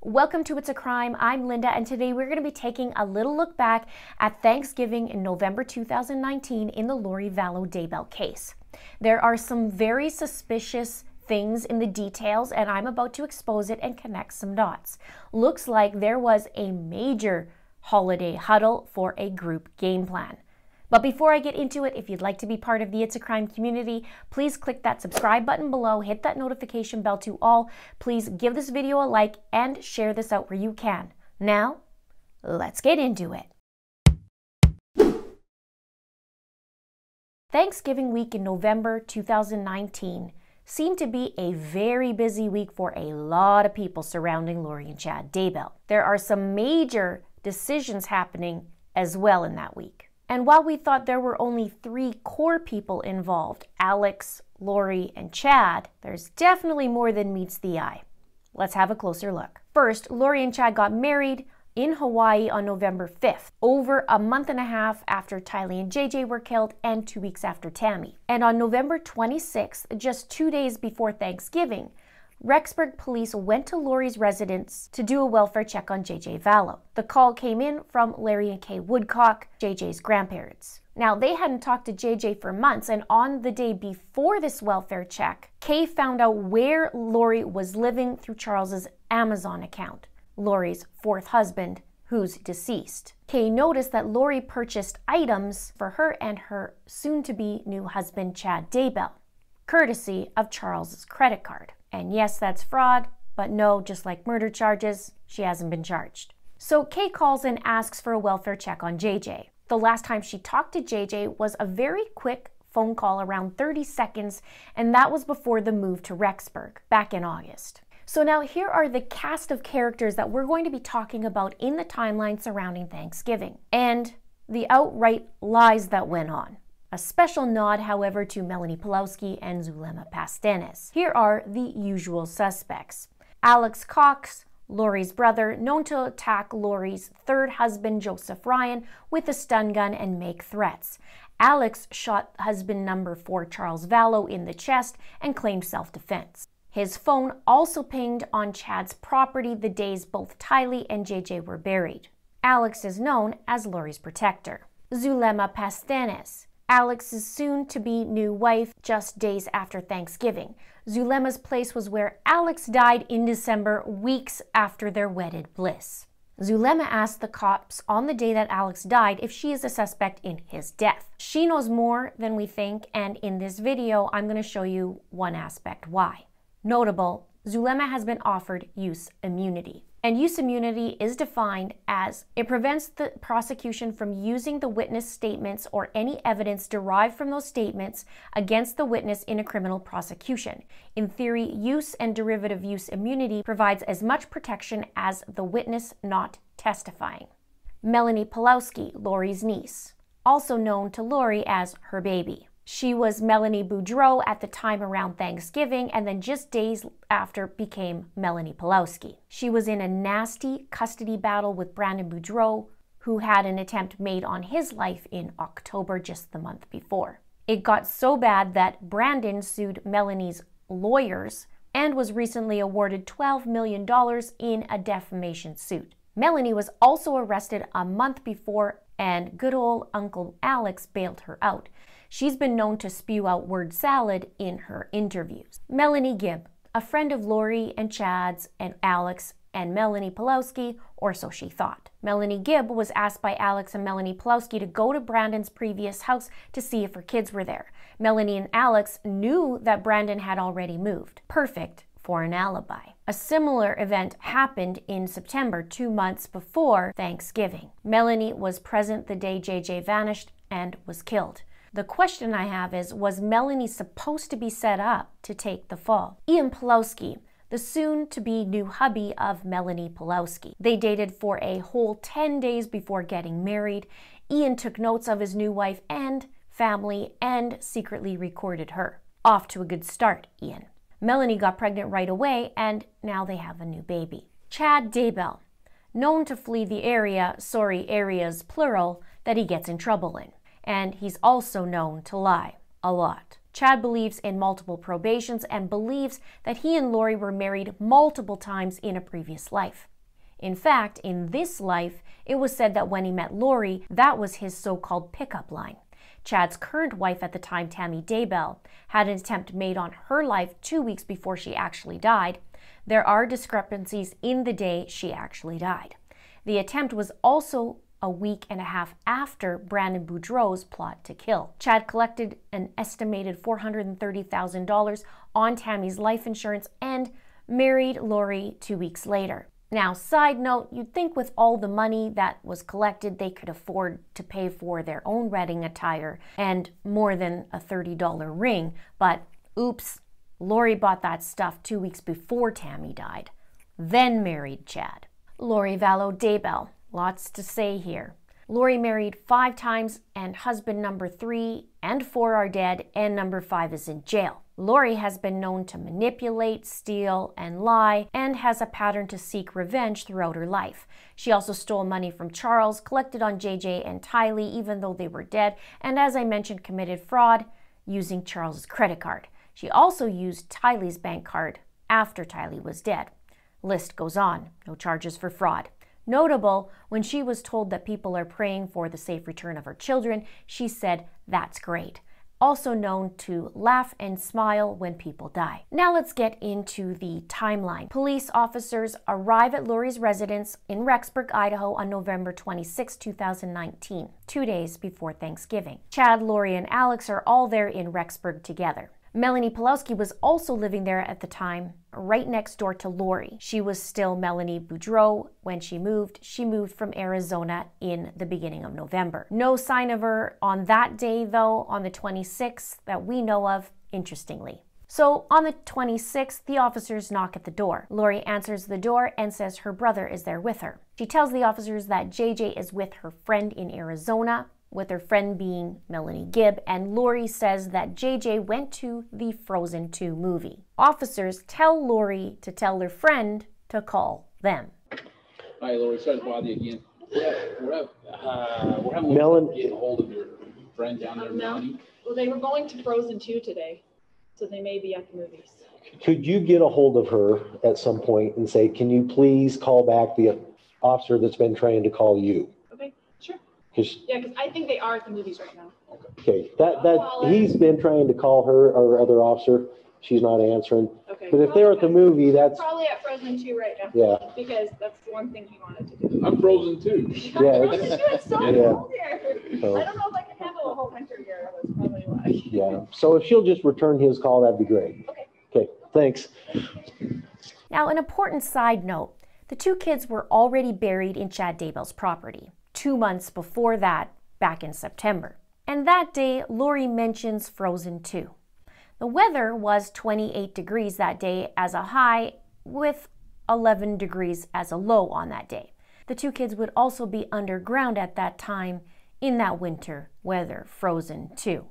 Welcome to It's a Crime. I'm Linda, and today we're going to be taking a little look back at Thanksgiving in November 2019 in the Lori Vallow Daybell case. There are some very suspicious things in the details, and I'm about to expose it and connect some dots. Looks like there was a major holiday huddle for a group game plan. But before I get into it, if you'd like to be part of the It's a Crime community, please click that subscribe button below, hit that notification bell to all. Please give this video a like and share this out where you can. Now, let's get into it. Thanksgiving week in November 2019 seemed to be a very busy week for a lot of people surrounding Lori and Chad Daybell. There are some major decisions happening as well in that week. And while we thought there were only 3 core people involved, Alex, Lori, and Chad, there's definitely more than meets the eye. Let's have a closer look. First, Lori and Chad got married in Hawaii on November 5th, over a month and a half after Tylee and JJ were killed and 2 weeks after Tammy. And on November 26th, just 2 days before Thanksgiving, Rexburg police went to Lori's residence to do a welfare check on JJ Vallow. The call came in from Larry and Kay Woodcock, JJ's grandparents. Now, they hadn't talked to JJ for months, and on the day before this welfare check, Kay found out where Lori was living through Charles's Amazon account, Lori's 4th husband, who's deceased. Kay noticed that Lori purchased items for her and her soon-to-be new husband, Chad Daybell, courtesy of Charles's credit card. And yes, that's fraud, but no, just like murder charges, she hasn't been charged. So Kay calls and asks for a welfare check on JJ. The last time she talked to JJ was a very quick phone call, around 30 seconds, and that was before the move to Rexburg back in August. So now here are the cast of characters that we're going to be talking about in the timeline surrounding Thanksgiving, and the outright lies that went on. A special nod, however, to Melanie Pulowski and Zulema Pastenes. Here are the usual suspects. Alex Cox, Lori's brother, known to attack Lori's 3rd husband, Joseph Ryan, with a stun gun and make threats. Alex shot husband number 4, Charles Vallow, in the chest and claimed self-defense. His phone also pinged on Chad's property the days both Tylee and JJ were buried. Alex is known as Lori's protector. Zulema Pastenes, Alex's soon-to-be new wife, just days after Thanksgiving. Zulema's place was where Alex died in December, weeks after their wedded bliss. Zulema asked the cops on the day that Alex died if she is a suspect in his death. She knows more than we think, and in this video, I'm going to show you one aspect why. Notable, Zulema has been offered use immunity. And use immunity is defined as it prevents the prosecution from using the witness statements or any evidence derived from those statements against the witness in a criminal prosecution. In theory, use and derivative use immunity provides as much protection as the witness not testifying. Melanie Pulowski, Lori's niece, also known to Lori as her baby. She was Melanie Boudreau at the time around Thanksgiving, and then just days after became Melanie Pulowski. She was in a nasty custody battle with Brandon Boudreau, who had an attempt made on his life in October, just the month before. It got so bad that Brandon sued Melanie's lawyers and was recently awarded $12 million in a defamation suit. Melanie was also arrested a month before, and good old Uncle Alex bailed her out. She's been known to spew out word salad in her interviews. Melanie Gibb, a friend of Lori and Chad's and Alex and Melanie Pulowski, or so she thought. Melanie Gibb was asked by Alex and Melanie Pulowski to go to Brandon's previous house to see if her kids were there. Melanie and Alex knew that Brandon had already moved. Perfect for an alibi. A similar event happened in September, 2 months before Thanksgiving. Melanie was present the day JJ vanished and was killed. The question I have is, was Melanie supposed to be set up to take the fall? Ian Pulowski, the soon-to-be new hubby of Melanie Pulowski. They dated for a whole 10 days before getting married. Ian took notes of his new wife and family and secretly recorded her. Off to a good start, Ian. Melanie got pregnant right away, and now they have a new baby. Chad Daybell, known to flee the area, areas plural, that he gets in trouble in. And he's also known to lie a lot. Chad believes in multiple probations and believes that he and Lori were married multiple times in a previous life. In fact, in this life, it was said that when he met Lori, that was his so-called pickup line. Chad's current wife at the time, Tammy Daybell, had an attempt made on her life 2 weeks before she actually died. There are discrepancies in the day she actually died. The attempt was also a week and a half after Brandon Boudreau's plot to kill. Chad collected an estimated $430,000 on Tammy's life insurance and married Lori 2 weeks later. Now, side note, you'd think with all the money that was collected, they could afford to pay for their own wedding attire and more than a $30 ring, but oops, Lori bought that stuff 2 weeks before Tammy died, then married Chad. Lori Vallow Daybell, lots to say here. Lori married 5 times and husband number 3 and 4 are dead and number 5 is in jail. Lori has been known to manipulate, steal, and lie, and has a pattern to seek revenge throughout her life. She also stole money from Charles, collected on JJ and Tylee even though they were dead, and as I mentioned, committed fraud using Charles's credit card. She also used Tylee's bank card after Tylee was dead. List goes on. No charges for fraud. Notable, when she was told that people are praying for the safe return of her children, she said, "That's great." Also known to laugh and smile when people die. Now let's get into the timeline. Police officers arrive at Lori's residence in Rexburg, Idaho on November 26, 2019, 2 days before Thanksgiving. Chad, Lori, and Alex are all there in Rexburg together. Melanie Pulowski was also living there at the time, right next door to Lori. She was still Melanie Boudreau when she moved. She moved from Arizona in the beginning of November. No sign of her on that day, though, on the 26th that we know of, interestingly. So on the 26th, the officers knock at the door. Lori answers the door and says her brother is there with her. She tells the officers that JJ is with her friend in Arizona, with her friend being Melanie Gibb, and Lori says that JJ went to the Frozen 2 movie. Officers tell Lori to tell her friend to call them. Hi, Lori. Sorry to bother you again. We're having a little trouble getting a hold of your friend down there, Melanie. Well, they were going to Frozen 2 today, so they may be at the movies. Could you get a hold of her at some point and say, can you please call back the officer that's been trying to call you? Okay, sure. Yeah, because I think they are at the movies right now. Okay, he's been trying to call her or other officer. She's not answering. Okay. But if they're at the movie, that's probably at Frozen 2 right now. Yeah. Because that's the one thing he wanted to do. I'm Frozen too. Yeah. It's so cold here. So, I don't know if I can handle a whole winter here. That's probably why. Yeah. So if she'll just return his call, that'd be great. Okay. Okay. Thanks. Now, an important side note: the 2 kids were already buried in Chad Daybell's property 2 months before that, back in September. And that day, Lori mentions Frozen 2. The weather was 28 degrees that day as a high, with 11 degrees as a low on that day. The 2 kids would also be underground at that time in that winter weather, Frozen 2.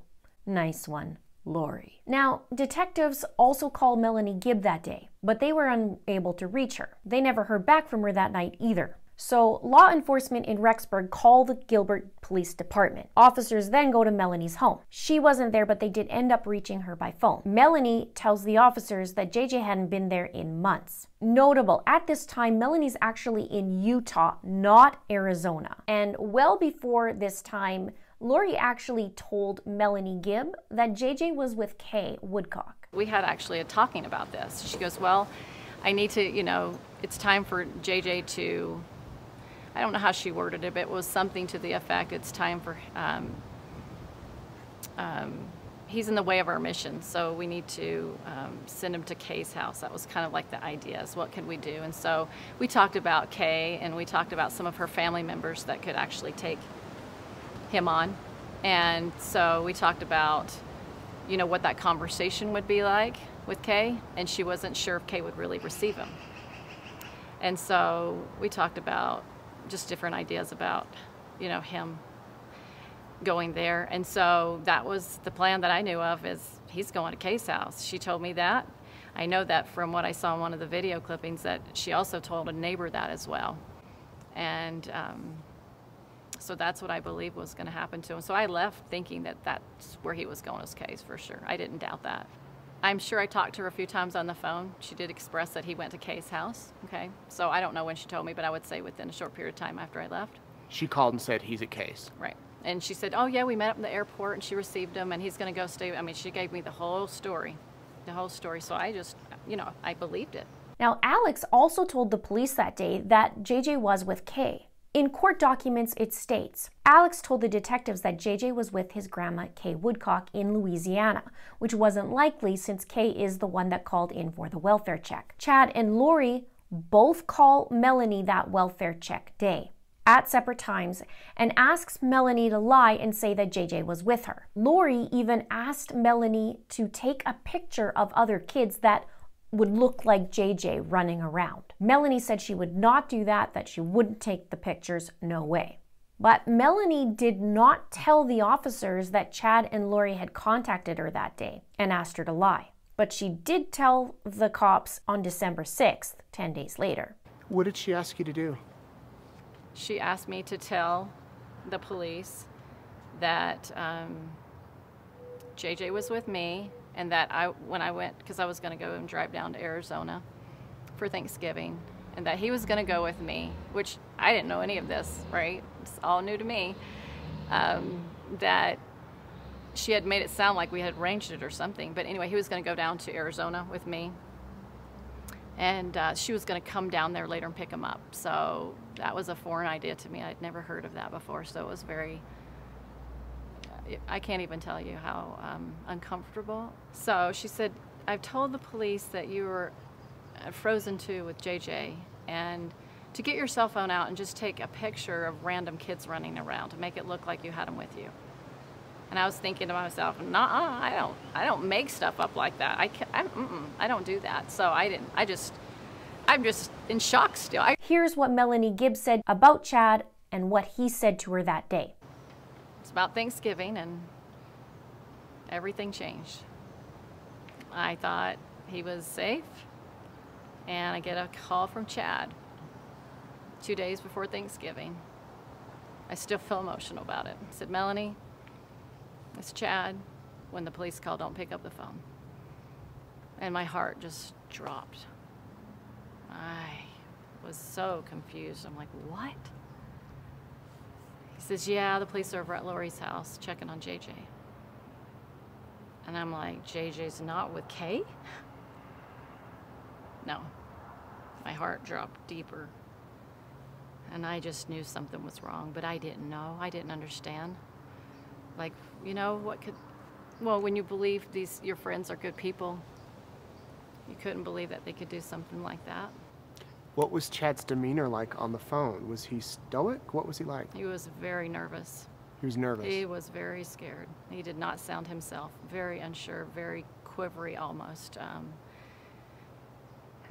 Nice one, Lori. Now, detectives also called Melanie Gibb that day, but they were unable to reach her. They never heard back from her that night either. So law enforcement in Rexburg called the Gilbert Police Department. Officers then go to Melanie's home. She wasn't there, but they did end up reaching her by phone. Melanie tells the officers that JJ hadn't been there in months. Notable, at this time, Melanie's actually in Utah, not Arizona. And well before this time, Lori actually told Melanie Gibb that JJ was with Kay Woodcock. We had actually a talking about this. She goes, well, I need to, it's time for JJ to, I don't know how she worded it, but it was something to the effect, it's time for, he's in the way of our mission, so we need to send him to Kay's house. That was kind of like the idea, is what could we do? And so we talked about Kay, and we talked about some of her family members that could actually take him on. And so we talked about, what that conversation would be like with Kay, and she wasn't sure if Kay would really receive him. And so we talked about just different ideas about, him going there. And so that was the plan that I knew of, is he's going to Kay's house. She told me that. I know that from what I saw in one of the video clippings, that she also told a neighbor that as well. And so that's what I believe was going to happen to him. So I left thinking that that's where he was going, as Kay's, for sure. I didn't doubt that. I'm sure I talked to her a few times on the phone. She did express that he went to Kay's house, okay? So I don't know when she told me, but I would say within a short period of time after I left. She called and said he's at Kay's. Right. And she said, oh, yeah, we met up in the airport, and she received him, and he's going to go stay. I mean, she gave me the whole story. The whole story. So I just, I believed it. Now, Alex also told the police that day that JJ was with Kay. In court documents, it states, Alex told the detectives that JJ was with his grandma, Kay Woodcock, in Louisiana, which wasn't likely since Kay is the one that called in for the welfare check. Chad and Lori both call Melanie that welfare check day at separate times and asks Melanie to lie and say that JJ was with her. Lori even asked Melanie to take a picture of other kids that would look like JJ running around. Melanie said she would not do that she wouldn't take the pictures, no way. But Melanie did not tell the officers that Chad and Lori had contacted her that day and asked her to lie. But she did tell the cops on December 6th, 10 days later. What did she ask you to do? She asked me to tell the police that JJ was with me, and that when I went, because I was going to go and drive down to Arizona for Thanksgiving, and that he was going to go with me, which I didn't know any of this, right? It's all new to me. That she had made it sound like we had arranged it or something. But anyway, he was going to go down to Arizona with me, and she was going to come down there later and pick him up. So that was a foreign idea to me. I'd never heard of that before, so it was very... I can't even tell you how uncomfortable. So she said, I've told the police that you were frozen too with JJ, and to get your cell phone out and just take a picture of random kids running around to make it look like you had them with you. And I was thinking to myself, nah, I don't make stuff up like that. I don't do that. So I'm just in shock still. Here's what Melanie Gibb said about Chad and what he said to her that day. It's about Thanksgiving, and everything changed. I thought he was safe, and I get a call from Chad 2 days before Thanksgiving. I still feel emotional about it. I said, Melanie, it's Chad. When the police call, don't pick up the phone. And my heart just dropped. I was so confused. I'm like, what? He says, yeah, the police are over at Lori's house checking on JJ. And I'm like, JJ's not with Kay? No. My heart dropped deeper. And I just knew something was wrong, but I didn't know. I didn't understand. Like, what could... Well, when you believe your friends are good people, you couldn't believe that they could do something like that. What was Chad's demeanor like on the phone? Was he stoic? What was he like? He was very nervous. He was nervous? He was very scared. He did not sound himself. Very unsure, very quivery almost.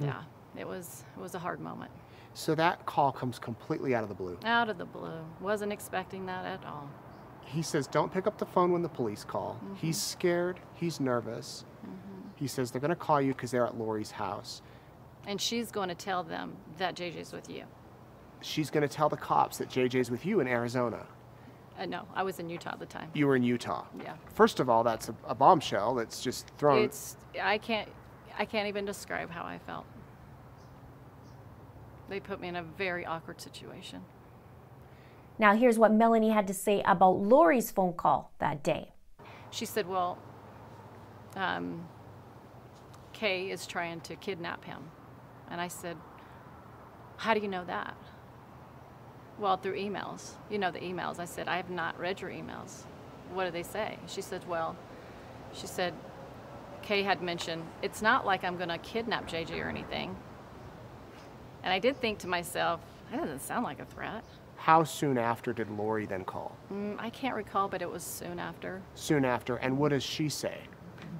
Yeah, it was a hard moment. So that call comes completely out of the blue? Out of the blue. Wasn't expecting that at all. He says, don't pick up the phone when the police call. Mm-hmm. He's scared. He's nervous. Mm-hmm. He says they're going to call you because they're at Lori's house. And she's going to tell them that JJ's with you. She's going to tell the cops that JJ's with you in Arizona. No, I was in Utah at the time. You were in Utah? Yeah. First of all, that's a bombshell that's just thrown. I can't even describe how I felt. They put me in a very awkward situation. Now here's what Melanie had to say about Lori's phone call that day. She said, well, Kay is trying to kidnap him. And I said, how do you know that? Well, through emails. You know the emails. I said, I have not read your emails. What do they say? She said, Kay had mentioned, it's not like I'm going to kidnap JJ or anything. And I did think to myself, that doesn't sound like a threat. How soon after did Lori then call? I can't recall, but it was soon after. Soon after. And what does she say?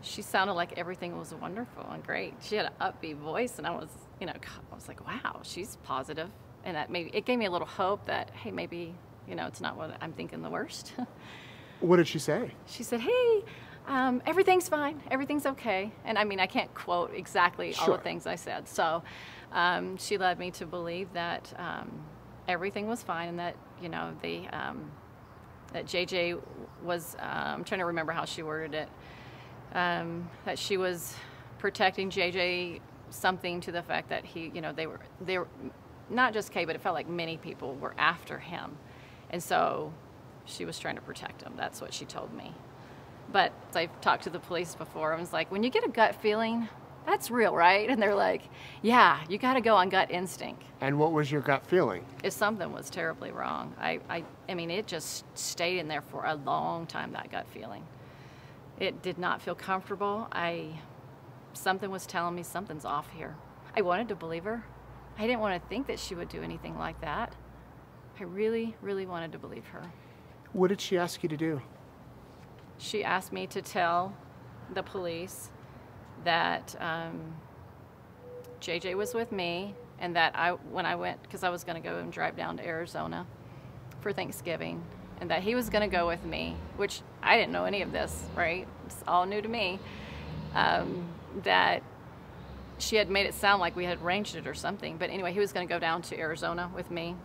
She sounded like everything was wonderful and great. She had an upbeat voice, and I was like, wow, she's positive. And that it gave me a little hope that, hey, maybe, it's not what I'm thinking the worst. What did she say? She said, hey, everything's fine. Everything's okay. And I can't quote exactly all the things I said. So she led me to believe that everything was fine, and that, that JJ was, I'm trying to remember how she worded it, that she was protecting JJ, something to the fact that he, you know, they were not just Kay, but it felt like many people were after him. And so she was trying to protect him. That's what she told me. But I've talked to the police before. I was like, when you get a gut feeling, that's real, right? And they're like, yeah, you got to go on gut instinct. And what was your gut feeling? If something was terribly wrong. I mean, it just stayed in there for a long time, that gut feeling. It did not feel comfortable. Something was telling me something's off here. I wanted to believe her. I didn't want to think that she would do anything like that. I really, really wanted to believe her. What did she ask you to do? She asked me to tell the police that JJ was with me, and that when I went, because I was going to go and drive down to Arizona for Thanksgiving, and that he was going to go with me, which I didn't know any of this, right? It's all new to me. That she had made it sound like we had arranged it or something. But anyway, he was going to go down to Arizona with me,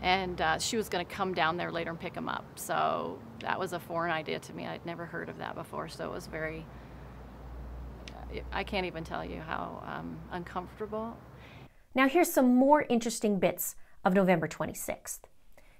and she was going to come down there later and pick him up. So that was a foreign idea to me. I'd never heard of that before, so it was very, I can't even tell you how uncomfortable. Now here's some more interesting bits of November 26th.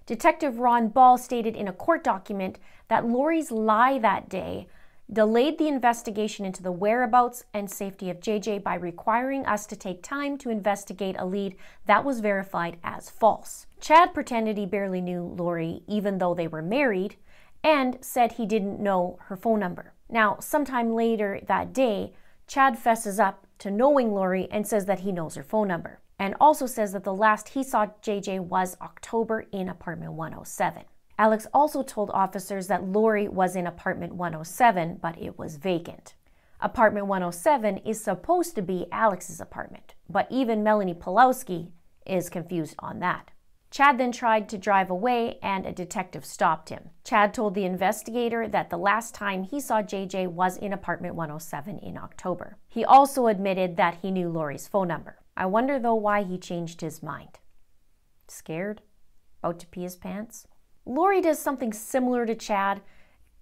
Detective Ron Ball stated in a court document that Lori's lie that day delayed the investigation into the whereabouts and safety of JJ by requiring us to take time to investigate a lead that was verified as false. Chad pretended he barely knew Lori even though they were married, and said he didn't know her phone number. Now, sometime later that day, Chad fesses up to knowing Lori and says that he knows her phone number, and also says that the last he saw JJ was October in apartment 107. Alex also told officers that Lori was in apartment 107, but it was vacant. Apartment 107 is supposed to be Alex's apartment, but even Melanie Pulowski is confused on that. Chad then tried to drive away, and a detective stopped him. Chad told the investigator that the last time he saw JJ was in apartment 107 in October. He also admitted that he knew Lori's phone number. I wonder though why he changed his mind. Scared? About to pee his pants? Lori does something similar to Chad,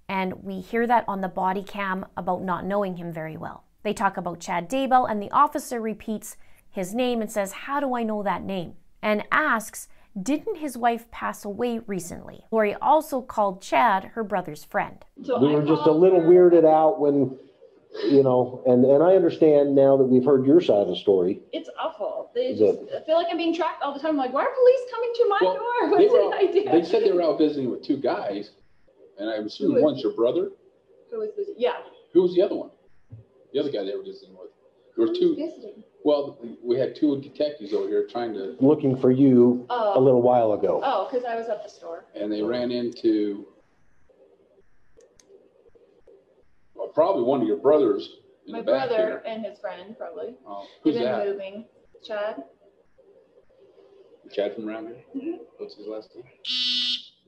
and we hear that on the body cam about not knowing him very well. They talk about Chad Daybell, and the officer repeats his name and says, "How do I know that name?" and asks, didn't his wife pass away recently? Lori also called Chad her brother's friend. So We were just a little weirded out when, you know, and I understand now that we've heard your side of the story. It's awful. I feel like I'm being tracked all the time. I'm like, why are police coming to my door? What did I do? They said they were out visiting with two guys, and I'm assuming one's your brother. Who was this? Yeah. Who was the other one? The other guy they were visiting with. There were two. Visiting. Well, we had two detectives over here trying to. Looking for you a little while ago. Oh, because I was at the store. And they ran into probably one of your brothers in My the back brother here. and his friend, probably. Oh, They've who's been that? moving. Chad. Chad from around here? Mm-hmm. What's his last name?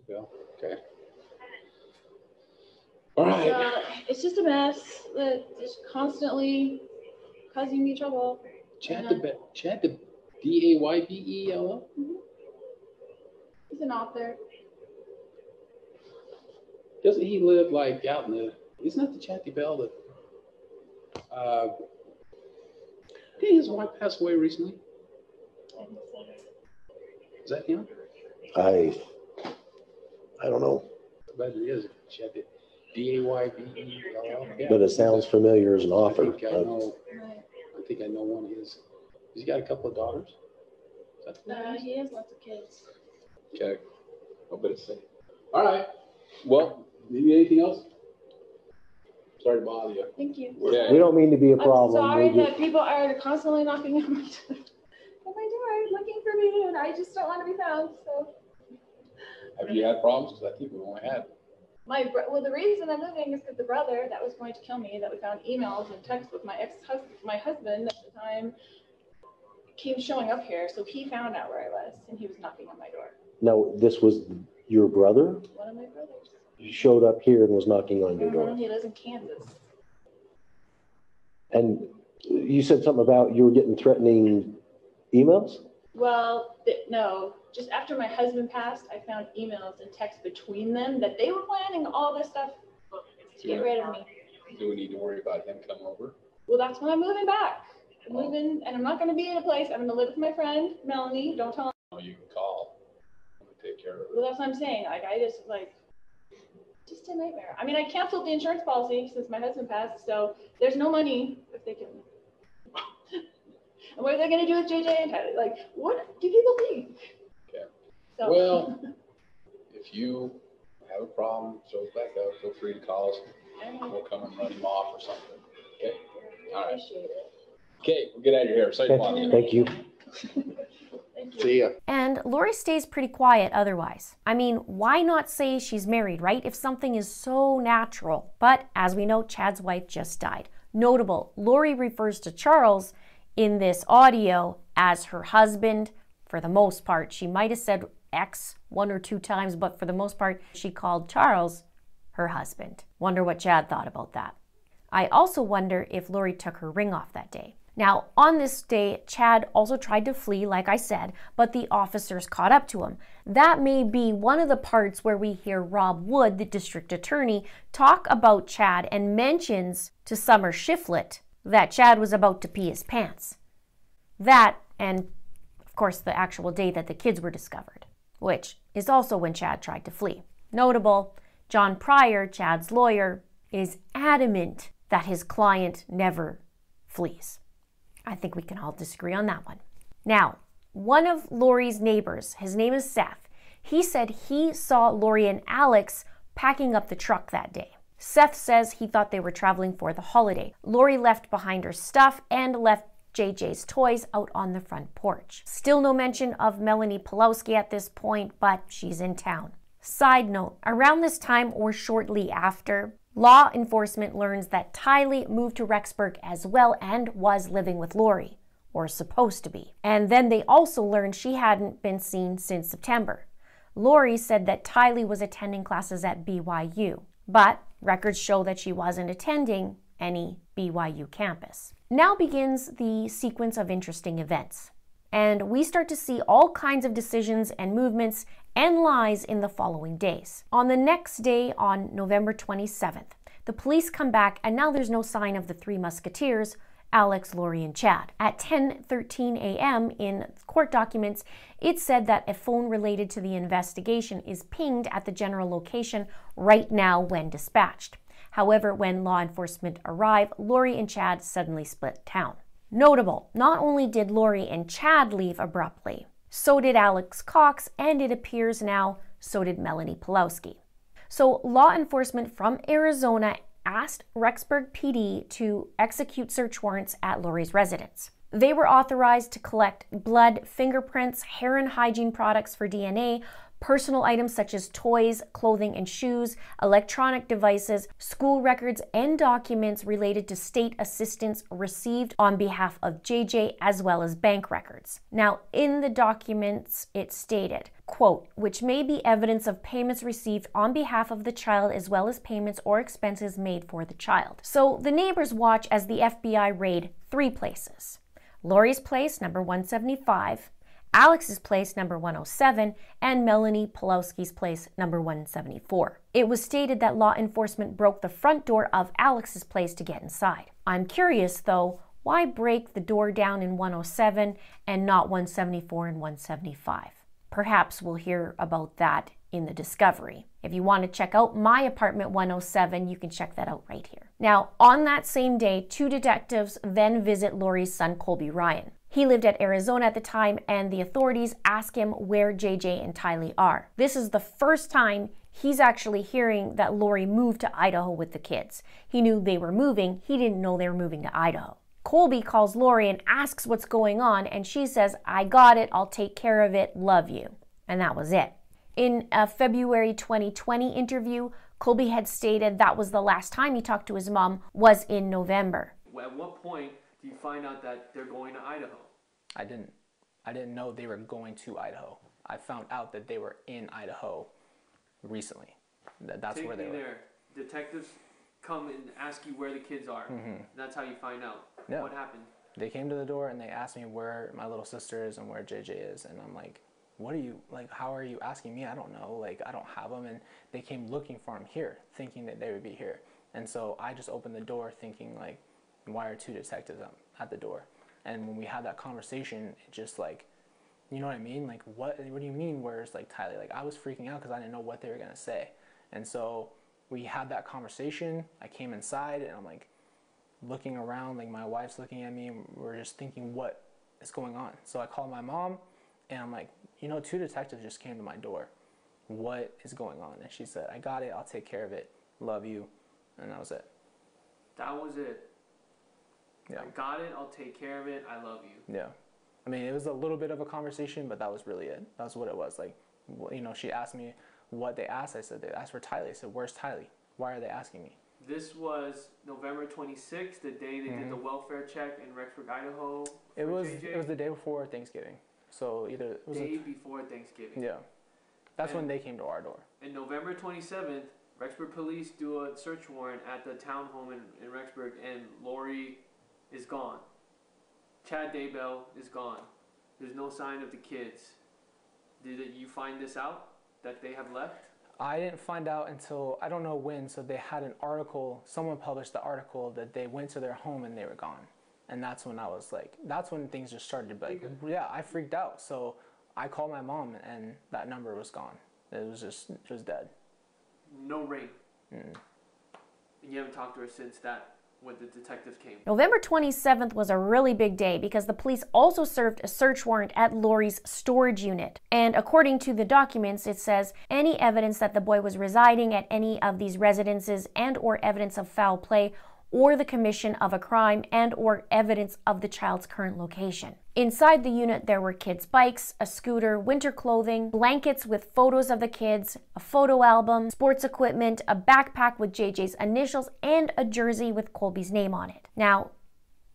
Yeah. Okay. All right. It's just a mess that is constantly causing me trouble. Chad the D-A-Y-B-E-L-L? Mm-hmm. He's an author. Doesn't he live like out in the? Isn't that the Chad Daybell that? Didn't his wife pass away recently? Is that him? I don't know. I bet it is. Chad D-A-Y-B-E-L-L. Yeah. But it sounds familiar as an author. I think I know one of his. Has he got a couple of daughters? Is that He has lots of kids. okay. I'll bet it's safe. All right. Well, do you need anything else? Sorry to bother you. Thank you. Okay. We don't mean to be a problem. I'm sorry We're just- that people are constantly knocking at my door looking for me, and I just don't want to be found. So. Have you had problems? Because I think we've only had. Well, the reason I'm moving is because the brother that was going to kill me, that we found emails and texts with my husband at the time, came showing up here. So he found out where I was, and he was knocking on my door. No, this was your brother? One of my brothers. He showed up here and was knocking on your door. He lives in Kansas. And you said something about you were getting threatening emails? Well, no. Just after my husband passed, I found emails and texts between them that they were planning all this stuff to get rid of me. Do we need to worry about him coming over? Well, that's when I'm moving back. I'm moving, and I'm not going to be in a place. I'm going to live with my friend, Melanie. Don't tell her. You can call. Take care of it. Well, that's what I'm saying. Like, I just, like, just a nightmare. I mean, I canceled the insurance policy since my husband passed, so there's no money if they can. And what are they going to do with JJ and Tyler? Like, what do people think? Okay. So. Well, if you have a problem, shows back up, feel free to call us. We'll come and run him off or something. Okay? All right. Appreciate it. Okay, we'll get out of here. Safe one. Thank you. Thank you. See ya. And Lori stays pretty quiet otherwise. I mean, why not say she's married, right? If something is so natural. But as we know, Chad's wife just died. Notable, Lori refers to Charles in this audio as her husband. For the most part, she might have said ex one or two times, but for the most part, she called Charles her husband. Wonder what Chad thought about that. I also wonder if Lori took her ring off that day. Now, on this day, Chad also tried to flee, like I said, but the officers caught up to him. That may be one of the parts where we hear Rob Wood, the district attorney, talk about Chad and mentions to Summer Shiflett that Chad was about to pee his pants. That, and of course, the actual day that the kids were discovered, which is also when Chad tried to flee. Notable, John Pryor, Chad's lawyer, is adamant that his client never flees. I think we can all disagree on that one. Now, one of Lori's neighbors, his name is Seth, he said he saw Lori and Alex packing up the truck that day. Seth says he thought they were traveling for the holiday. Lori left behind her stuff and left JJ's toys out on the front porch. Still no mention of Melanie Pulowski at this point, but she's in town. Side note, around this time or shortly after, law enforcement learns that Tylee moved to Rexburg as well and was living with Lori, or supposed to be. And then they also learned she hadn't been seen since September. Lori said that Tylee was attending classes at BYU, but records show that she wasn't attending any BYU campus. Now begins the sequence of interesting events. And we start to see all kinds of decisions and movements and lies in the following days. On the next day, on November 27th, the police come back and now there's no sign of the three musketeers, Alex, Lori, and Chad. At 10:13 a.m. in court documents, it said that a phone related to the investigation is pinged at the general location right now when dispatched. However, when law enforcement arrive, Lori and Chad suddenly split town. Notable, not only did Lori and Chad leave abruptly, so did Alex Cox, and it appears now, so did Melanie Pulowski. So law enforcement from Arizona asked Rexburg PD to execute search warrants at Lori's residence. They were authorized to collect blood, fingerprints, hair and hygiene products for DNA, personal items such as toys, clothing and shoes, electronic devices, school records, and documents related to state assistance received on behalf of JJ, as well as bank records. Now, in the documents, it stated, quote, which may be evidence of payments received on behalf of the child as well as payments or expenses made for the child. So the neighbors watch as the FBI raid three places. Lori's place, number 175, Alex's place, number 107, and Melanie Pulowski's place, number 174. It was stated that law enforcement broke the front door of Alex's place to get inside. I'm curious, though, why break the door down in 107 and not 174 and 175? Perhaps we'll hear about that in the discovery. If you want to check out my apartment 107, you can check that out right here. Now, on that same day, two detectives then visit Lori's son, Colby Ryan. He lived at Arizona at the time, and the authorities ask him where JJ and Tylee are. This is the first time he's actually hearing that Lori moved to Idaho with the kids. He knew they were moving, he didn't know they were moving to Idaho. Colby calls Lori and asks what's going on, and she says, I got it, I'll take care of it, love you. And that was it. In a February 2020 interview, Colby had stated that was the last time he talked to his mom was in November. At what point do you find out that they're going to Idaho? I didn't know they were going to Idaho. I found out that they were in Idaho recently. That's where they were. There. Detectives come and ask you where the kids are. Mm-hmm. That's how you find out. Yeah. What happened? They came to the door and they asked me where my little sister is and where JJ is, and I'm like, what are you, like, how are you asking me? I don't know, like, I don't have them. And they came looking for him here, thinking that they would be here. And so I just opened the door thinking, like, why are 2 detectives at the door? And when we had that conversation, it just like, you know what I mean? Like, what do you mean, where's like Tylee? Like, I was freaking out because I didn't know what they were going to say. And so we had that conversation. I came inside and I'm like looking around, like my wife's looking at me, and we're just thinking, what is going on? So I called my mom and I'm like, 2 detectives just came to my door. What is going on? And she said, I got it. I'll take care of it. Love you. And that was it. That was it. Yeah. I got it. I'll take care of it. I love you. Yeah. I mean, it was a little bit of a conversation, but that was really it. That's what it was. Like, she asked me what they asked. I said, they asked for Tylee. I said, where's Tylee? Why are they asking me? This was November 26th, the day they did the welfare check in Rexburg, Idaho. It was the day before Thanksgiving. So either it was day before Thanksgiving. Yeah. That's when they came to our door. And November 27th, Rexburg police do a search warrant at the townhome in Rexburg, and Lori is gone. Chad Daybell is gone. There's no sign of the kids. Did you find this out, that they have left? I didn't find out until, I don't know when, so they had an article, someone published the article that they went to their home and they were gone. And that's when I was like, that's when things just started to be like, yeah, I freaked out. So I called my mom and that number was gone. It was dead. No ring. And you haven't talked to her since that, when the detectives came. November 27th was a really big day because the police also served a search warrant at Lori's storage unit. And according to the documents, it says any evidence that the boy was residing at any of these residences and or evidence of foul play or the commission of a crime and or evidence of the child's current location. Inside the unit, there were kids' bikes, a scooter, winter clothing, blankets with photos of the kids, a photo album, sports equipment, a backpack with JJ's initials, and a jersey with Colby's name on it. Now,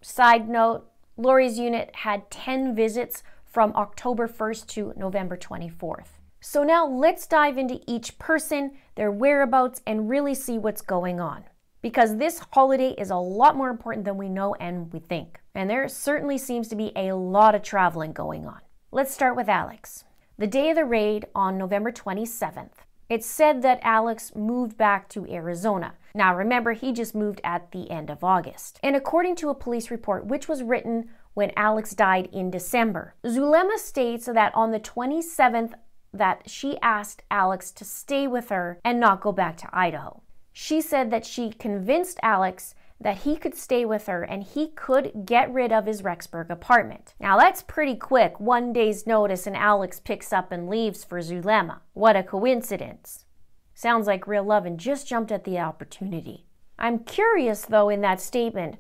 side note, Lori's unit had 10 visits from October 1st to November 24th. So now let's dive into each person, their whereabouts, and really see what's going on. Because this holiday is a lot more important than we know and we think. And there certainly seems to be a lot of traveling going on. Let's start with Alex. The day of the raid on November 27th, it said that Alex moved back to Arizona. Now remember, he just moved at the end of August. And according to a police report, which was written when Alex died in December, Zulema states that on the 27th that she asked Alex to stay with her and not go back to Idaho. She said that she convinced Alex that he could stay with her and he could get rid of his Rexburg apartment. Now that's pretty quick, 1 day's notice and Alex picks up and leaves for Zulema. What a coincidence. Sounds like real love and just jumped at the opportunity. I'm curious though in that statement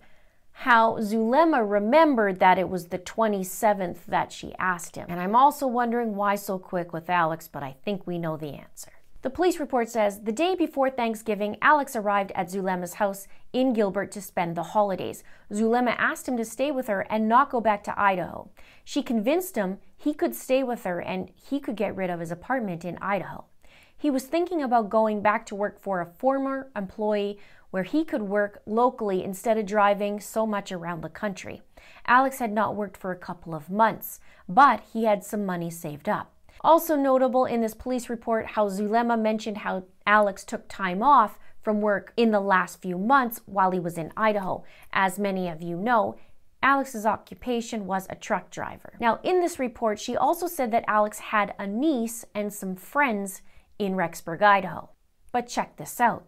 how Zulema remembered that it was the 27th that she asked him. And I'm also wondering why so quick with Alex, but I think we know the answer. The police report says the day before Thanksgiving, Alex arrived at Zulema's house in Gilbert to spend the holidays. Zulema asked him to stay with her and not go back to Idaho. She convinced him he could stay with her and he could get rid of his apartment in Idaho. He was thinking about going back to work for a former employee where he could work locally instead of driving so much around the country. Alex had not worked for a couple of months, but he had some money saved up. Also notable in this police report how Zulema mentioned how Alex took time off from work in the last few months while he was in Idaho. As many of you know, Alex's occupation was a truck driver. Now in this report, she also said that Alex had a niece and some friends in Rexburg, Idaho. But check this out.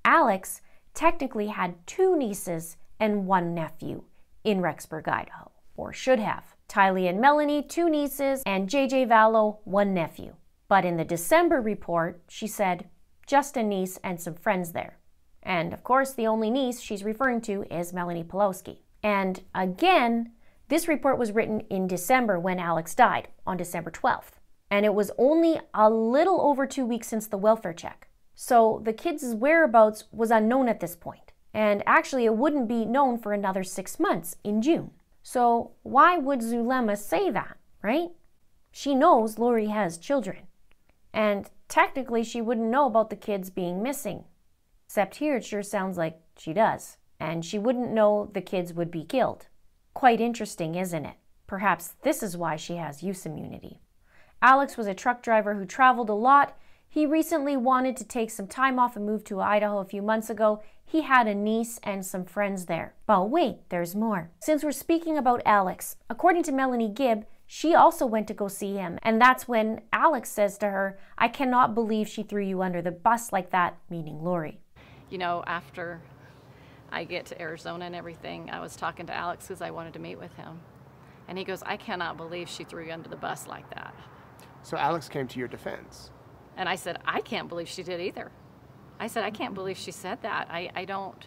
Alex technically had 2 nieces and 1 nephew in Rexburg, Idaho, or should have. Tylee and Melanie, 2 nieces, and JJ Vallow, 1 nephew. But in the December report, she said just a niece and some friends there. And of course, the only niece she's referring to is Melanie Pulowski. And again, this report was written in December when Alex died, on December 12th. And it was only a little over 2 weeks since the welfare check. So the kids' whereabouts was unknown at this point. And actually, it wouldn't be known for another 6 months in June. So why would Zulema say that, right? She knows Lori has children. And technically she wouldn't know about the kids being missing. Except here it sure sounds like she does. And she wouldn't know the kids would be killed. Quite interesting, isn't it? Perhaps this is why she has use immunity. Alex was a truck driver who traveled a lot. He recently wanted to take some time off and move to Idaho a few months ago. he had a niece and some friends there. But wait, there's more. Since we're speaking about Alex, according to Melanie Gibb, she also went to go see him. And that's when Alex says to her, "I cannot believe she threw you under the bus like that," meaning Lori. You know, after I get to Arizona and everything, I was talking to Alex because I wanted to meet with him. And he goes, "I cannot believe she threw you under the bus like that." So Alex came to your defense. And I said, "I can't believe she did either." I said, "I can't believe she said that. I don't,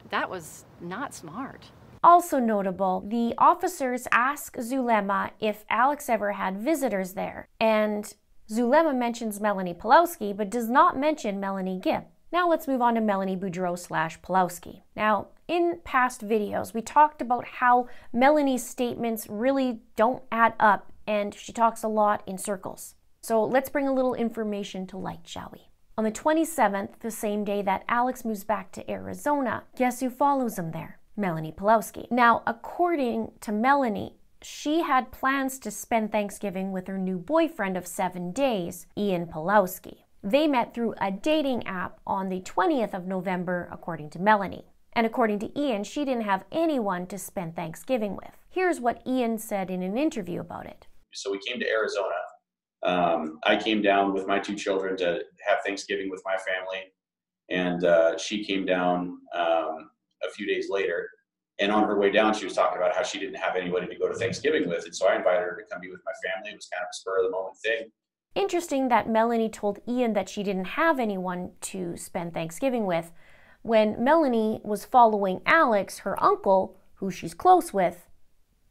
that was not smart." Also notable, the officers ask Zulema if Alex ever had visitors there. And Zulema mentions Melanie Pulowski, but does not mention Melanie Gibb. Now let's move on to Melanie Boudreau/Pulowski. Now, in past videos, we talked about how Melanie's statements really don't add up, and she talks a lot in circles. So let's bring a little information to light, shall we? On the 27th, the same day that Alex moves back to Arizona, guess who follows him there? Melanie Pulowski. Now, according to Melanie, she had plans to spend Thanksgiving with her new boyfriend of 7 days, Ian Pulowski. They met through a dating app on the 20th of November, according to Melanie. And according to Ian, she didn't have anyone to spend Thanksgiving with. Here's what Ian said in an interview about it. So we came to Arizona. I came down with my 2 children to have Thanksgiving with my family. And she came down a few days later. And on her way down, she was talking about how she didn't have anybody to go to Thanksgiving with. And so I invited her to come be with my family. It was kind of a spur of the moment thing. Interesting that Melanie told Ian that she didn't have anyone to spend Thanksgiving with when Melanie was following Alex, her uncle, who she's close with,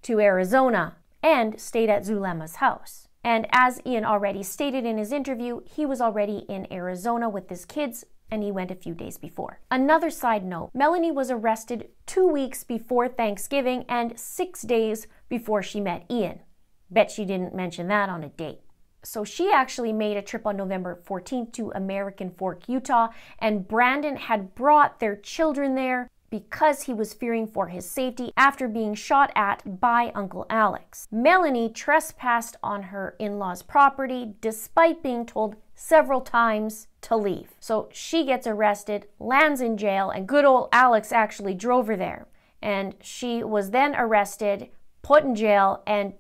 to Arizona and stayed at Zulema's house. And as Ian already stated in his interview, he was already in Arizona with his kids and he went a few days before. Another side note, Melanie was arrested 2 weeks before Thanksgiving and 6 days before she met Ian. Bet she didn't mention that on a date. So she actually made a trip on November 14th to American Fork, Utah, and Brandon had brought their children there because he was fearing for his safety after being shot at by Uncle Alex. Melanie trespassed on her in-laws' property despite being told several times to leave. So she gets arrested, lands in jail, and good old Alex actually drove her there. And she was then arrested, put in jail, and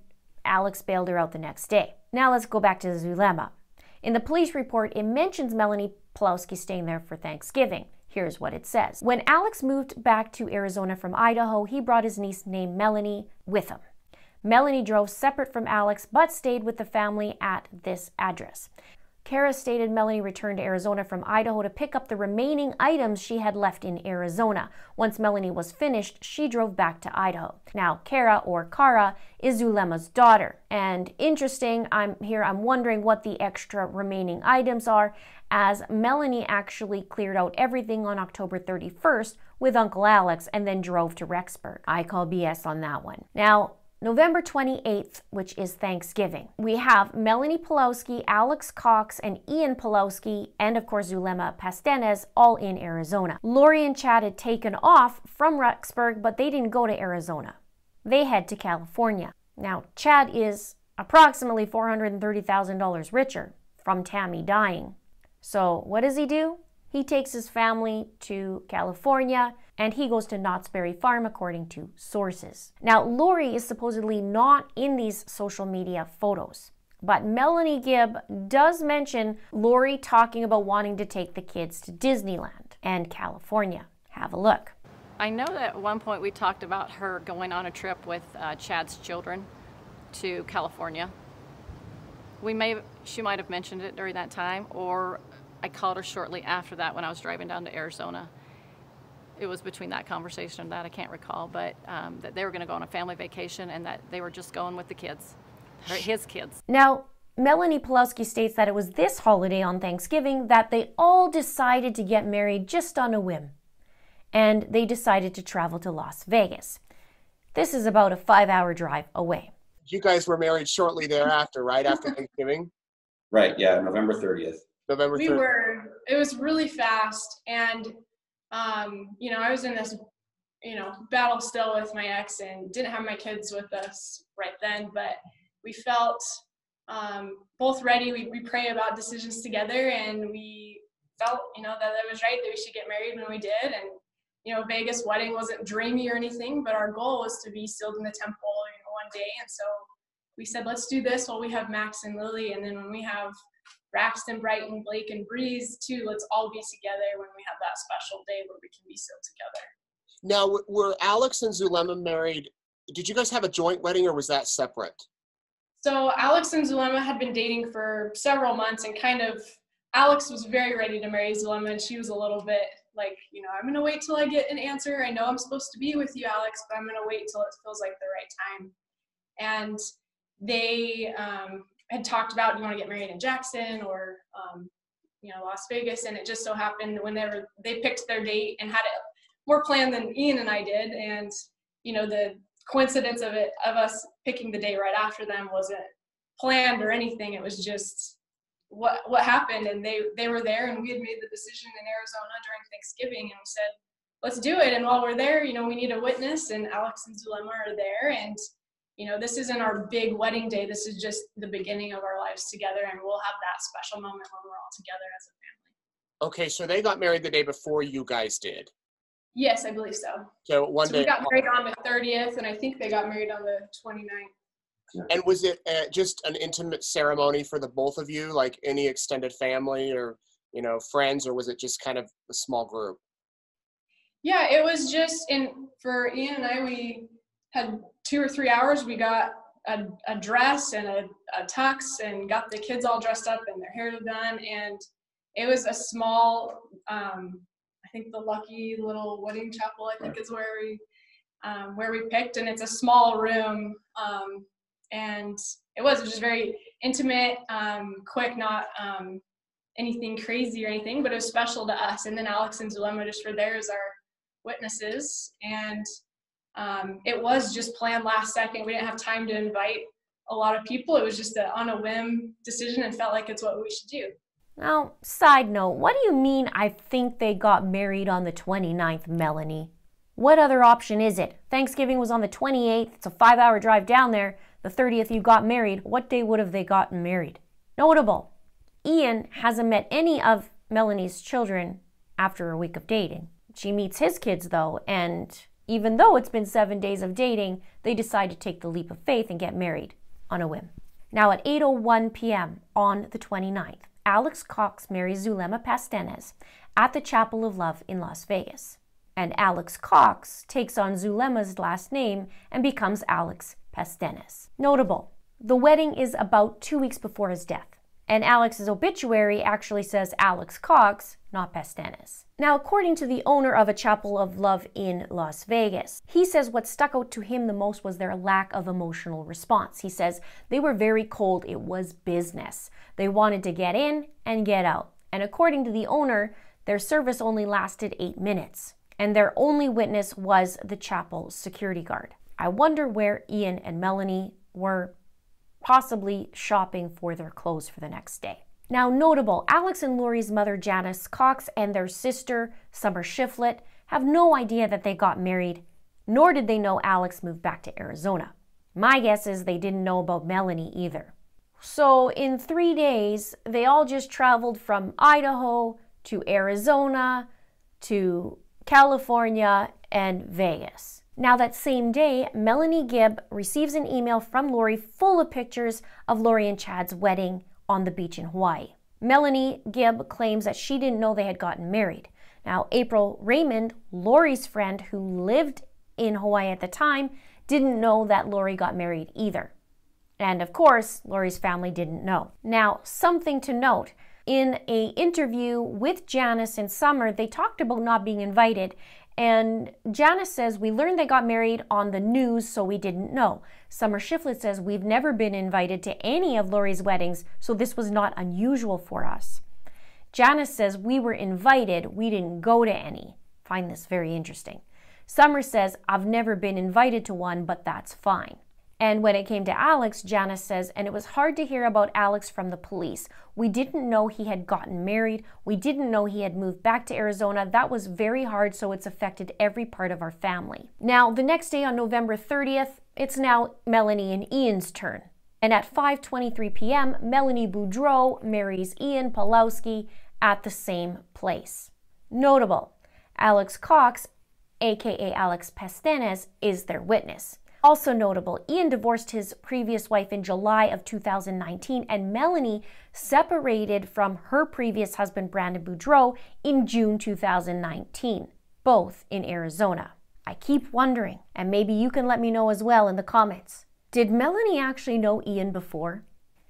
Alex bailed her out the next day. Now let's go back to Zulema. In the police report, it mentions Melanie Pulowski staying there for Thanksgiving. Here's what it says. When Alex moved back to Arizona from Idaho, he brought his niece named Melanie with him. Melanie drove separate from Alex, but stayed with the family at this address. Kara stated Melanie returned to Arizona from Idaho to pick up the remaining items she had left in Arizona. Once Melanie was finished, she drove back to Idaho. Now, Kara, or Kara, is Zulema's daughter. And interesting, I'm wondering what the extra remaining items are, as Melanie actually cleared out everything on October 31st with Uncle Alex and then drove to Rexburg. I call BS on that one. Now, November 28th, which is Thanksgiving, we have Melanie Pulowski, Alex Cox, and Ian Pulowski, and of course Zulema Pastenes, all in Arizona. Lori and Chad had taken off from Rexburg, but they didn't go to Arizona. They head to California. Now, Chad is approximately $430,000 richer from Tammy dying. So what does he do? He takes his family to California and he goes to Knott's Berry Farm, according to sources. Now, Lori is supposedly not in these social media photos, but Melanie Gibb does mention Lori talking about wanting to take the kids to Disneyland and California. Have a look. I know that at one point we talked about her going on a trip with Chad's children to California. She might have mentioned it during that time, or I called her shortly after that when I was driving down to Arizona. It was between that conversation and that, I can't recall, but that they were going to go on a family vacation and that they were just going with the kids, his kids. Now, Melanie Pulowski states that it was this holiday on Thanksgiving that they all decided to get married just on a whim. And they decided to travel to Las Vegas. This is about a 5-hour drive away. You guys were married shortly thereafter, right? After Thanksgiving? Right, yeah, November 30th. November 30th. We were. It was really fast. And, I was in this, battle still with my ex and didn't have my kids with us right then. But we felt both ready. We pray about decisions together, and we felt, that it was right that we should get married when we did. And, Vegas wedding wasn't dreamy or anything, but our goal was to be sealed in the temple, one day. And so we said, let's do this while we have Max and Lily. And then when we have Braxton, Brighton, Blake, and Breeze too, let's all be together when we have that special day where we can be sealed together. Now, were Alex and Zulema married? Did you guys have a joint wedding, or was that separate? So Alex and Zulema had been dating for several months, and Alex was very ready to marry Zulema, and she was a little bit like, I'm going to wait till I get an answer. I know I'm supposed to be with you, Alex, but I'm going to wait till it feels like the right time. And they had talked about, do you want to get married in Jackson or, Las Vegas? And it just so happened whenever they picked their date and had it more planned than Ian and I did. And, the coincidence of us picking the day right after them wasn't planned or anything. It was just what happened. And they were there, and we had made the decision in Arizona during Thanksgiving, and we said, let's do it. And while we're there, we need a witness, and Alex and Zulema are there. And, this isn't our big wedding day. This is just the beginning of our lives together, and we'll have that special moment when we're all together as a family. Okay, so they got married the day before you guys did. Yes, I believe so. So day. We got married on the 30th, and I think they got married on the 29th. And was it just an intimate ceremony for the both of you, like any extended family or, friends, or was it just kind of a small group? Yeah, it was just for Ian and I, we had 2 or 3 hours. We got a dress and a tux and got the kids all dressed up and their hair done. And it was a small, I think the Lucky Little Wedding Chapel, I think is where we picked. And it's a small room. And it was just very intimate, quick, not anything crazy or anything, but it was special to us. And then Alex and Zulema just were there as our witnesses. And it was just planned last second. We didn't have time to invite a lot of people. It was just on a whim decision, and felt like it's what we should do. Now, side note, what do you mean I think they got married on the 29th, Melanie? What other option is it? Thanksgiving was on the 28th. It's a 5-hour drive down there. The 30th you got married. What day would have they gotten married? Notable. Ian hasn't met any of Melanie's children after a week of dating. She meets his kids though, and even though it's been 7 days of dating, they decide to take the leap of faith and get married on a whim. Now at 8:01 p.m. on the 29th, Alex Cox marries Zulema Pastenes at the Chapel of Love in Las Vegas. And Alex Cox takes on Zulema's last name and becomes Alex Pastenes. Notable, the wedding is about 2 weeks before his death, and Alex's obituary actually says Alex Cox, not Pastenes. Now, according to the owner of a Chapel of Love in Las Vegas, he says what stuck out to him the most was their lack of emotional response. He says they were very cold. It was business. They wanted to get in and get out. And according to the owner, their service only lasted 8 minutes. And their only witness was the chapel security guard. I wonder where Ian and Melanie were, possibly shopping for their clothes for the next day. Now, notable, Alex and Lori's mother, Janice Cox, and their sister, Summer Shiflett, have no idea that they got married, nor did they know Alex moved back to Arizona. My guess is they didn't know about Melanie either. So in 3 days, they all just traveled from Idaho to Arizona to California and Vegas. Now that same day, Melanie Gibb receives an email from Lori full of pictures of Lori and Chad's wedding on the beach in Hawaii. Melanie Gibb claims that she didn't know they had gotten married. Now, April Raymond, Lori's friend who lived in Hawaii at the time, didn't know that Lori got married either. And of course, Lori's family didn't know. Now, something to note, in an interview with Janice and Summer, they talked about not being invited. And Janice says, we learned they got married on the news, so we didn't know. Summer Shiflett says, we've never been invited to any of Lori's weddings, so this was not unusual for us. Janice says, we were invited, we didn't go to any. Find this very interesting. Summer says, I've never been invited to one, but that's fine. And when it came to Alex, Janice says, and it was hard to hear about Alex from the police. We didn't know he had gotten married. We didn't know he had moved back to Arizona. That was very hard, so it's affected every part of our family. Now, the next day on November 30th, it's now Melanie and Ian's turn. And at 5:23 p.m., Melanie Boudreau marries Ian Pawlowski at the same place. Notable, Alex Cox, aka Alex Pastanes, is their witness. Also notable, Ian divorced his previous wife in July of 2019, and Melanie separated from her previous husband, Brandon Boudreau, in June 2019, both in Arizona. I keep wondering, and maybe you can let me know as well in the comments, did Melanie actually know Ian before?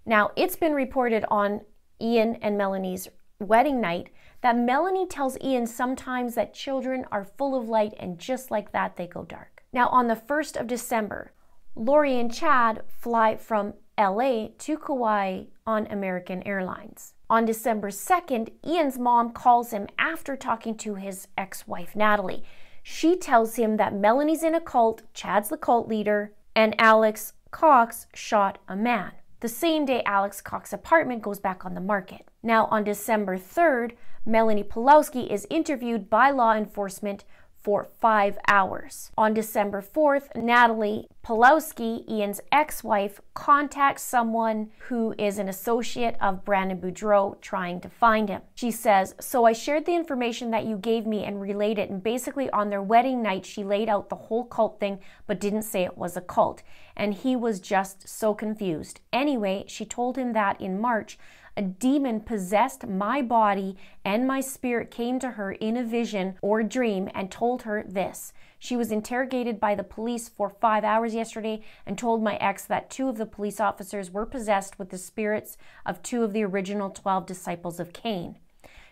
Now, it's been reported on Ian and Melanie's wedding night that Melanie tells Ian sometimes that children are full of light and just like that they go dark. Now, on the 1st of December, Lori and Chad fly from LA to Kauai on American Airlines. On December 2nd, Ian's mom calls him after talking to his ex-wife, Natalie. She tells him that Melanie's in a cult, Chad's the cult leader, and Alex Cox shot a man. The same day, Alex Cox's apartment goes back on the market. Now, on December 3rd, Melanie Pulowski is interviewed by law enforcement for 5 hours. On December 4th, Natalie Pulowski, Ian's ex-wife, contacts someone who is an associate of Brandon Boudreau trying to find him. She says, "So I shared the information that you gave me and relayed it, and basically on their wedding night she laid out the whole cult thing but didn't say it was a cult, and he was just so confused. Anyway, she told him that in March a demon possessed my body and my spirit came to her in a vision or dream and told her this. She was interrogated by the police for 5 hours yesterday and told my ex that 2 of the police officers were possessed with the spirits of 2 of the original 12 disciples of Cain.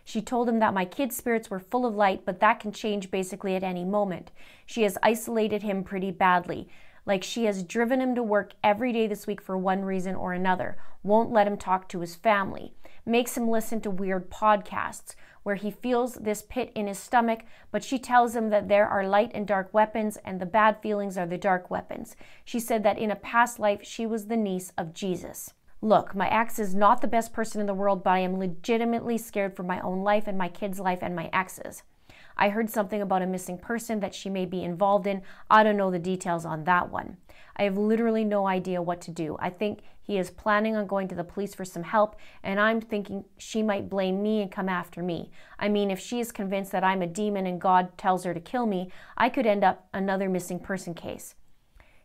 She told him that my kid's spirits were full of light, but that can change basically at any moment. She has isolated him pretty badly. Like she has driven him to work every day this week for one reason or another. Won't let him talk to his family. Makes him listen to weird podcasts where he feels this pit in his stomach, but she tells him that there are light and dark weapons and the bad feelings are the dark weapons. She said that in a past life she was the niece of Jesus. Look, my ex is not the best person in the world, but I am legitimately scared for my own life and my kid's life and my ex's. I heard something about a missing person that she may be involved in. I don't know the details on that one. I have literally no idea what to do. I think he is planning on going to the police for some help, and I'm thinking she might blame me and come after me. I mean, if she is convinced that I'm a demon and God tells her to kill me, I could end up another missing person case.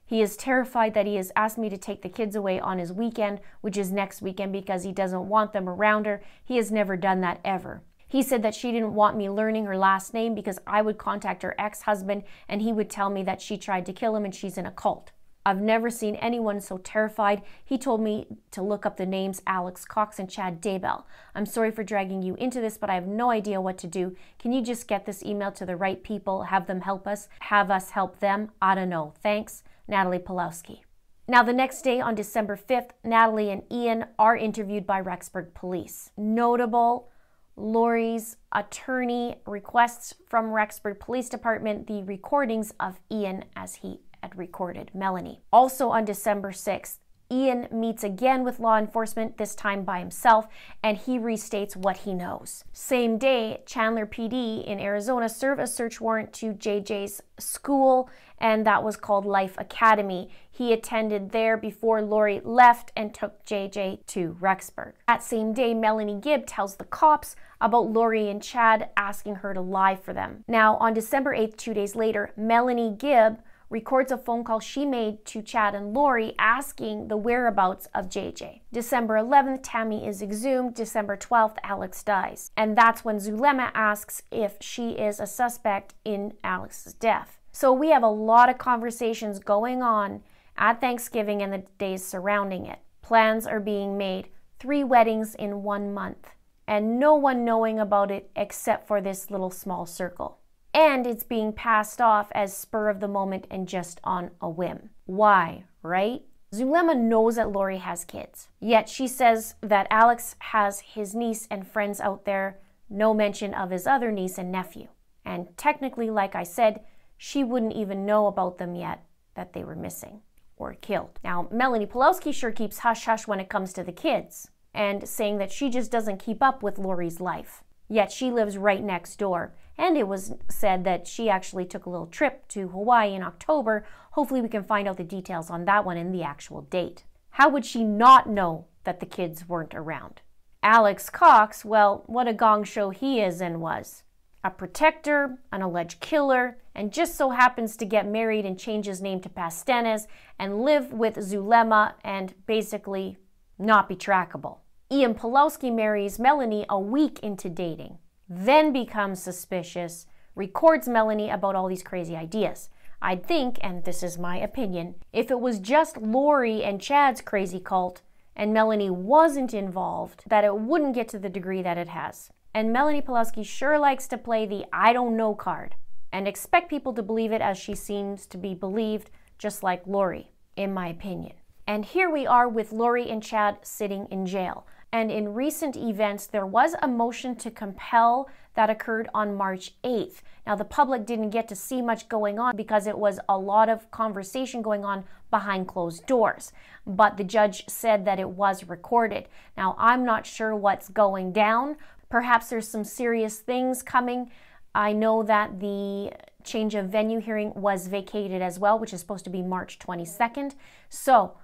He is terrified that he has asked me to take the kids away on his weekend, which is next weekend, because he doesn't want them around her. He has never done that ever. He said that she didn't want me learning her last name because I would contact her ex-husband and he would tell me that she tried to kill him and she's in a cult. I've never seen anyone so terrified. He told me to look up the names Alex Cox and Chad Daybell. I'm sorry for dragging you into this, but I have no idea what to do. Can you just get this email to the right people, have them help us, have us help them? I don't know. Thanks, Natalie Pulowski. Now, the next day on December 5th, Natalie and Ian are interviewed by Rexburg police. Notable, Lori's attorney requests from Rexburg Police Department the recordings of Ian as he had recorded Melanie. Also on December 6th, Ian meets again with law enforcement, this time by himself, and he restates what he knows. Same day, Chandler PD in Arizona served a search warrant to JJ's school, and that was called Life Academy. He attended there before Lori left and took JJ to Rexburg. That same day, Melanie Gibb tells the cops about Lori and Chad asking her to lie for them. Now, on December 8th, 2 days later, Melanie Gibb records a phone call she made to Chad and Lori asking the whereabouts of JJ. December 11th, Tammy is exhumed. December 12th, Alex dies. And that's when Zulema asks if she is a suspect in Alex's death. So we have a lot of conversations going on at Thanksgiving and the days surrounding it. Plans are being made. 3 weddings in 1 month. And no one knowing about it except for this little small circle. And it's being passed off as spur of the moment and just on a whim. Why, right? Zulema knows that Lori has kids. Yet she says that Alex has his niece and friends out there, no mention of his other niece and nephew. And technically, like I said, she wouldn't even know about them yet that they were missing or killed. Now, Melanie Pulowski sure keeps hush-hush when it comes to the kids and saying that she just doesn't keep up with Lori's life. Yet she lives right next door. And it was said that she actually took a little trip to Hawaii in October. Hopefully we can find out the details on that one and the actual date. How would she not know that the kids weren't around? Alex Cox, well, what a gong show he is and was. A protector, an alleged killer, and just so happens to get married and change his name to Pastenes and live with Zulema and basically not be trackable. Ian Pulowski marries Melanie a week into dating, then becomes suspicious, records Melanie about all these crazy ideas. I'd think, and this is my opinion, if it was just Lori and Chad's crazy cult and Melanie wasn't involved, that it wouldn't get to the degree that it has. And Melanie Pulowski sure likes to play the I don't know card and expect people to believe it as she seems to be believed, just like Lori, in my opinion. And here we are with Lori and Chad sitting in jail. And in recent events, there was a motion to compel that occurred on March 8th. Now, the public didn't get to see much going on because it was a lot of conversation going on behind closed doors. But the judge said that it was recorded. Now, I'm not sure what's going down. Perhaps there's some serious things coming. I know that the change of venue hearing was vacated as well, which is supposed to be March 22nd. So,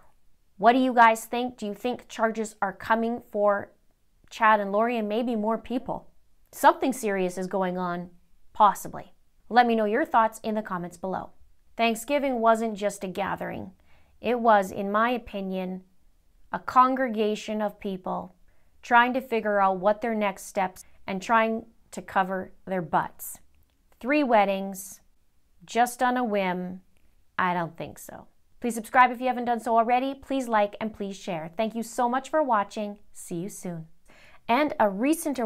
what do you guys think? Do you think charges are coming for Chad and Lori and maybe more people? Something serious is going on, possibly. Let me know your thoughts in the comments below. Thanksgiving wasn't just a gathering. It was, in my opinion, a congregation of people trying to figure out what their next steps and trying to cover their butts. 3 weddings, just on a whim? I don't think so. Please subscribe if you haven't done so already. Please like and please share. Thank you so much for watching. See you soon. And a recent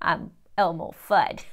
I'm Elmo Fudd.